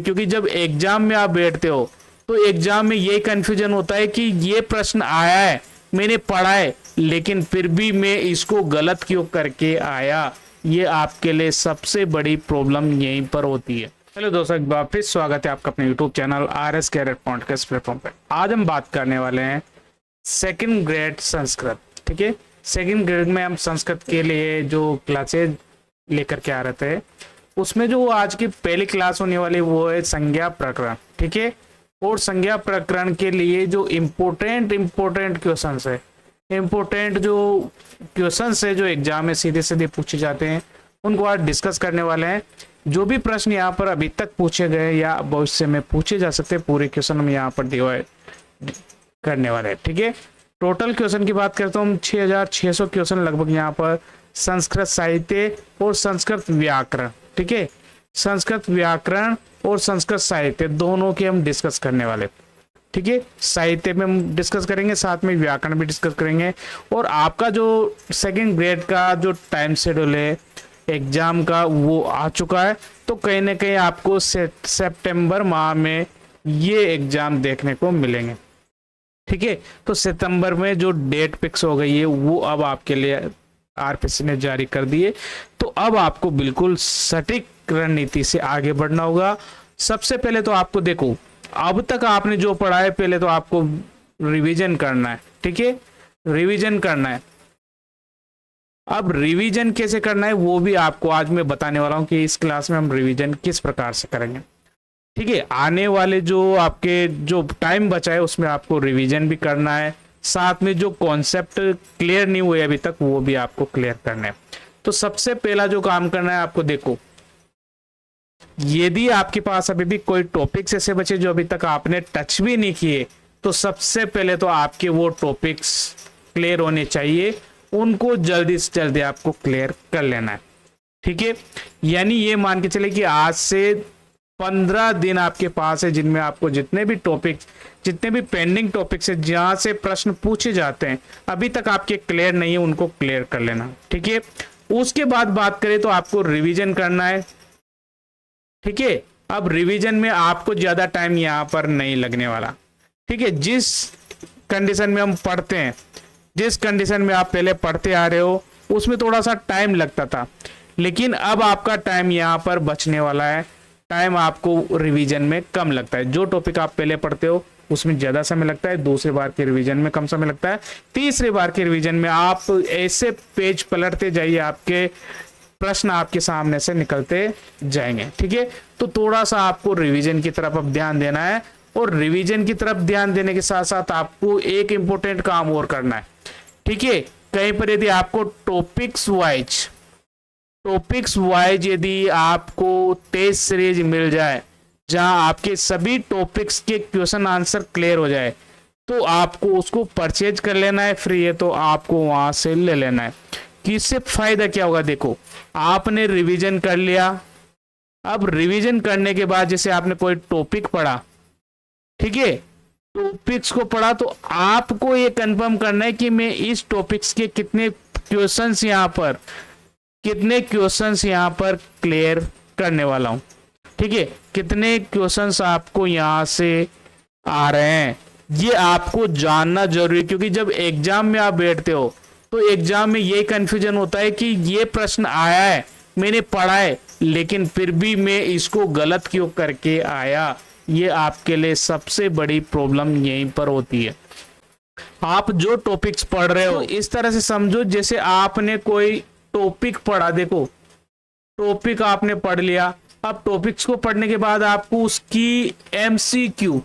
क्योंकि जब एग्जाम में आप बैठते हो तो एग्जाम में यही कंफ्यूजन होता है कि ये प्रश्न आया है, मैंने पढ़ा है, लेकिन फिर भी मैं इसको गलत क्यों करके आया। ये आपके लिए सबसे बड़ी प्रॉब्लम यहीं पर होती है। हेलो दोस्तों, एक बार फिर स्वागत है आपका अपने YouTube channel RS career podcast platform पे। आज हम बात करने वाले हैं सेकंड ग्रेड संस्कृत। ठीक है, सेकंड ग्रेड में हम संस्कृत के लिए जो क्लासेज लेकर के आ रहे थे, उसमें जो आज की पहली क्लास होने वाली वो है संज्ञा प्रकरण। ठीक है, और संज्ञा प्रकरण के लिए जो इम्पोर्टेंट क्वेश्चंस है, इम्पोर्टेंट जो क्वेश्चंस है जो एग्जाम में सीधे सीधे पूछे जाते हैं, उनको आज डिस्कस करने वाले हैं। जो भी प्रश्न यहाँ पर अभी तक पूछे गए या भविष्य में पूछे जा सकते हैं, पूरे क्वेश्चन हम यहाँ पर डिवाइड करने वाले हैं। ठीक है, टोटल क्वेश्चन की बात करते हैं हम 6600 क्वेश्चन लगभग यहाँ पर संस्कृत साहित्य और संस्कृत व्याकरण। ठीक है, संस्कृत व्याकरण और संस्कृत साहित्य दोनों के हम डिस्कस करने वाले। ठीक है, साहित्य में हम डिस्कस करेंगे, साथ में व्याकरण भी डिस्कस करेंगे। और आपका जो सेकंड ग्रेड का जो टाइम शेड्यूल है एग्जाम का वो आ चुका है, तो कहीं ना कहीं आपको सितंबर माह में ये एग्जाम देखने को मिलेंगे। ठीक है, तो सितंबर में जो डेट फिक्स हो गई है वो अब आपके लिए RPC ने जारी कर दी है। तो अब आपको बिल्कुल सटीक रणनीति से आगे बढ़ना होगा। सबसे पहले तो आपको देखो, अब तक आपने जो पढ़ा है पहले तो आपको रिवीजन करना है। ठीक है, रिवीजन करना है। अब रिवीजन कैसे करना है वो भी आपको आज मैं बताने वाला हूं कि इस क्लास में हम रिवीजन किस प्रकार से करेंगे। ठीक है, आने वाले जो आपके जो टाइम बचा है उसमें आपको रिवीजन भी करना है, साथ में जो कॉन्सेप्ट क्लियर नहीं हुए अभी तक वो भी आपको क्लियर करना है। तो सबसे पहला जो काम करना है आपको, देखो यदि आपके पास अभी भी कोई टॉपिक्स ऐसे बचे जो अभी तक आपने टच भी नहीं किए, तो सबसे पहले तो आपके वो टॉपिक्स क्लियर होने चाहिए, उनको जल्दी से जल्दी आपको क्लियर कर लेना है। ठीक है, यानी ये मान के चले कि आज से 15 दिन आपके पास है जिनमें आपको जितने भी पेंडिंग टॉपिक्स है जहां से प्रश्न पूछे जाते हैं अभी तक आपके क्लियर नहीं है, उनको क्लियर कर लेना। ठीक है, उसके बाद बात करें तो आपको रिवीजन करना है। ठीक है, अब रिवीजन में आपको ज्यादा टाइम यहां पर नहीं लगने वाला। ठीक है, जिस कंडीशन में हम पढ़ते हैं, जिस कंडीशन में आप पहले पढ़ते आ रहे हो उसमें थोड़ा सा टाइम लगता था, लेकिन अब आपका टाइम यहाँ पर बचने वाला है। टाइम आपको रिवीजन में कम लगता है। जो टॉपिक आप पहले पढ़ते हो उसमें ज्यादा समय लगता है, दूसरे बार के रिवीजन में कम समय लगता है, तीसरे बार के रिवीजन में आप ऐसे पेज पलटते जाइए, आपके प्रश्न आपके सामने से निकलते जाएंगे। ठीक है, तो थोड़ा सा आपको रिवीजन की तरफ अब ध्यान देना है। और रिवीजन की तरफ ध्यान देने के साथ साथ आपको एक इंपॉर्टेंट काम और करना है। ठीक है, कहीं पर यदि आपको टॉपिक्स वाइज यदि आपको टेस्ट सीरीज मिल जाए जहां आपके सभी टॉपिक्स के क्वेश्चन आंसर क्लियर हो जाए, तो आपको उसको परचेज कर लेना है, फ्री है तो आपको वहां से ले लेना है। कि इससे फायदा क्या होगा, देखो आपने रिवीजन कर लिया। अब रिवीजन करने के बाद जैसे आपने कोई टॉपिक पढ़ा, ठीक है, टॉपिक्स को पढ़ा, तो आपको ये कंफर्म करना है कि मैं इस टॉपिक्स के कितने क्वेश्चंस यहाँ पर क्लियर करने वाला हूं। ठीक है, कितने क्वेश्चंस आपको यहां से आ रहे हैं ये आपको जानना जरूरी है, क्योंकि जब एग्जाम में आप बैठते हो तो एग्जाम में यही कंफ्यूजन होता है कि ये प्रश्न आया है, मैंने पढ़ा है, लेकिन फिर भी मैं इसको गलत क्यों करके आया। ये आपके लिए सबसे बड़ी प्रॉब्लम यहीं पर होती है। आप जो टॉपिक्स पढ़ रहे हो इस तरह से समझो जैसे आपने कोई टॉपिक पढ़ा। देखो टॉपिक आपने पढ़ लिया, अब टॉपिक्स को पढ़ने के बाद आपको उसकी MCQ,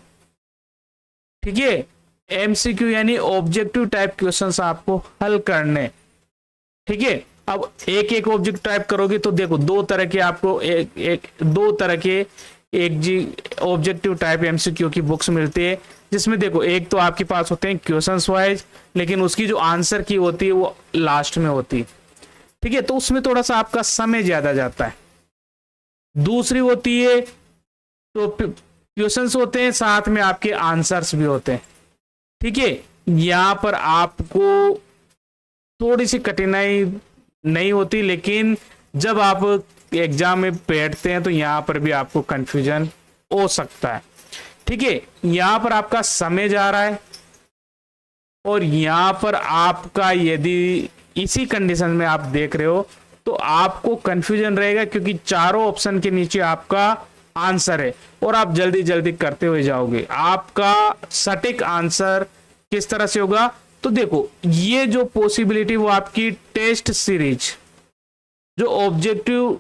ठीक है, MCQ यानी ऑब्जेक्टिव टाइप क्वेश्चंस आपको हल करने। ठीक है, अब एक ऑब्जेक्ट टाइप करोगे तो देखो दो तरह के आपको ऑब्जेक्टिव टाइप MCQ की बुक्स मिलती है, जिसमें देखो एक तो आपके पास होते हैं क्वेश्चंस वाइज, लेकिन उसकी जो आंसर की होती है वो लास्ट में होती है। ठीक है, तो उसमें थोड़ा सा आपका समय ज्यादा जाता है। दूसरी होती है तो क्वेश्चंस होते हैं, साथ में आपके आंसर्स भी होते हैं। ठीक है, यहां पर आपको थोड़ी सी कठिनाई नहीं होती, लेकिन जब आप एग्जाम में बैठते हैं तो यहां पर भी आपको कंफ्यूजन हो सकता है। ठीक है, यहाँ पर आपका समय जा रहा है और यहाँ पर आपका यदि इसी कंडीशन में आप देख रहे हो तो आपको कंफ्यूजन रहेगा, क्योंकि चारों ऑप्शन के नीचे आपका आंसर है और आप जल्दी जल्दी करते हुए जाओगे। आपका सटीक आंसर किस तरह से होगा, तो देखो ये जो पॉसिबिलिटी वो आपकी टेस्ट सीरीज जो ऑब्जेक्टिव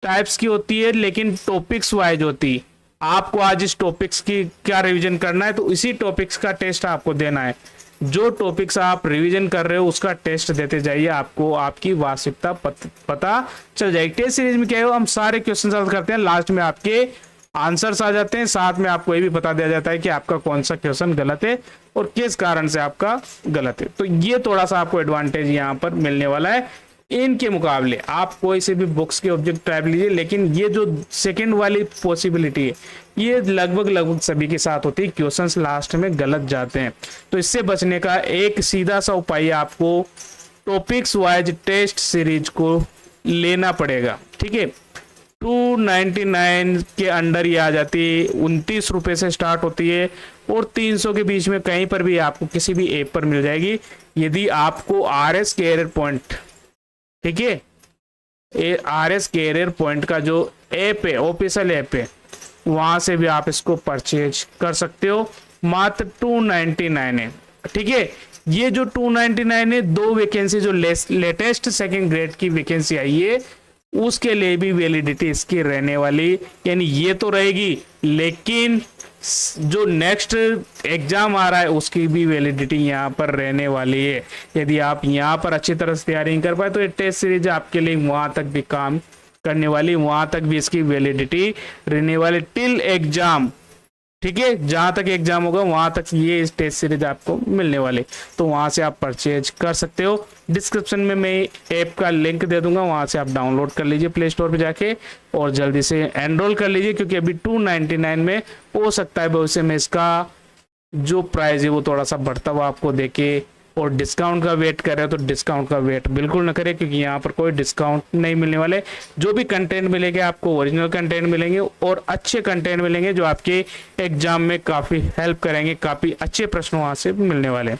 टाइप्स की होती है लेकिन टॉपिक्स वाइज होती है। आपको आज इस टॉपिक्स की क्या रिवीजन करना है, तो इसी टॉपिक्स का टेस्ट आपको देना है। जो टॉपिक्स आप रिवीजन कर रहे हो उसका टेस्ट देते जाइए, आपको आपकी वास्तविकता पता चल जाएगी। टेस्ट सीरीज में क्या है, हम सारे क्वेश्चन सॉल्व करते हैं, लास्ट में आपके आंसर्स आ जाते हैं, साथ में आपको ये भी बता दिया जाता है कि आपका कौन सा क्वेश्चन गलत है और किस कारण से आपका गलत है। तो ये थोड़ा सा आपको एडवांटेज यहाँ पर मिलने वाला है। इनके मुकाबले आप कोई से भी बुक्स के ऑब्जेक्ट टाइप लीजिए, लेकिन ये जो सेकंड वाली पॉसिबिलिटी है ये लगभग सभी के साथ होती है, क्वेश्चंस लास्ट में गलत जाते हैं। तो इससे बचने का एक सीधा सा उपाय आपको टॉपिक्स वाइज टेस्ट सीरीज को लेना पड़ेगा। ठीक है, 299 के अंडर ये आ जाती है, 29 रुपए से स्टार्ट होती है और 300 के बीच में कहीं पर भी आपको किसी भी ऐप पर मिल जाएगी। यदि आपको RS कैरियर पॉइंट, ठीक है, RS कैरियर पॉइंट का जो ऐप है, ऑफिशियल ऐप है, वहां से भी आप इसको परचेज कर सकते हो। मात्र 299 है। ठीक है, ये जो 299 है, 2 वैकेंसी जो लेटेस्ट सेकंड ग्रेड की वैकेंसी आई है उसके लिए भी वैलिडिटी इसकी रहने वाली, यानी ये तो रहेगी, लेकिन जो नेक्स्ट एग्जाम आ रहा है उसकी भी वैलिडिटी यहाँ पर रहने वाली है। यदि आप यहाँ पर अच्छी तरह से तैयारी नहीं कर पाए तो ये टेस्ट सीरीज आपके लिए वहां तक भी काम करने वाली, वहां तक भी इसकी वैलिडिटी रहने वाली टिल एग्जाम। ठीक है, जहां तक एग्जाम होगा वहां तक ये टेस्ट सीरीज आपको मिलने वाले, तो वहां से आप परचेज कर सकते हो। डिस्क्रिप्शन में मैं ऐप का लिंक दे दूंगा, वहां से आप डाउनलोड कर लीजिए प्ले स्टोर पे जाके और जल्दी से एनरोल कर लीजिए, क्योंकि अभी 299 में हो सकता है भविष्य में इसका जो प्राइस है वो थोड़ा सा बढ़ता हुआ आपको देखे, और डिस्काउंट का वेट कर रहे हो तो डिस्काउंट का वेट बिल्कुल ना करें, क्योंकि यहाँ पर कोई डिस्काउंट नहीं मिलने वाले। जो भी कंटेंट मिलेंगे आपको ओरिजिनल कंटेंट मिलेंगे और अच्छे कंटेंट मिलेंगे जो आपके एग्जाम में काफ़ी हेल्प करेंगे, काफ़ी अच्छे प्रश्न वहाँ से मिलने वाले हैं।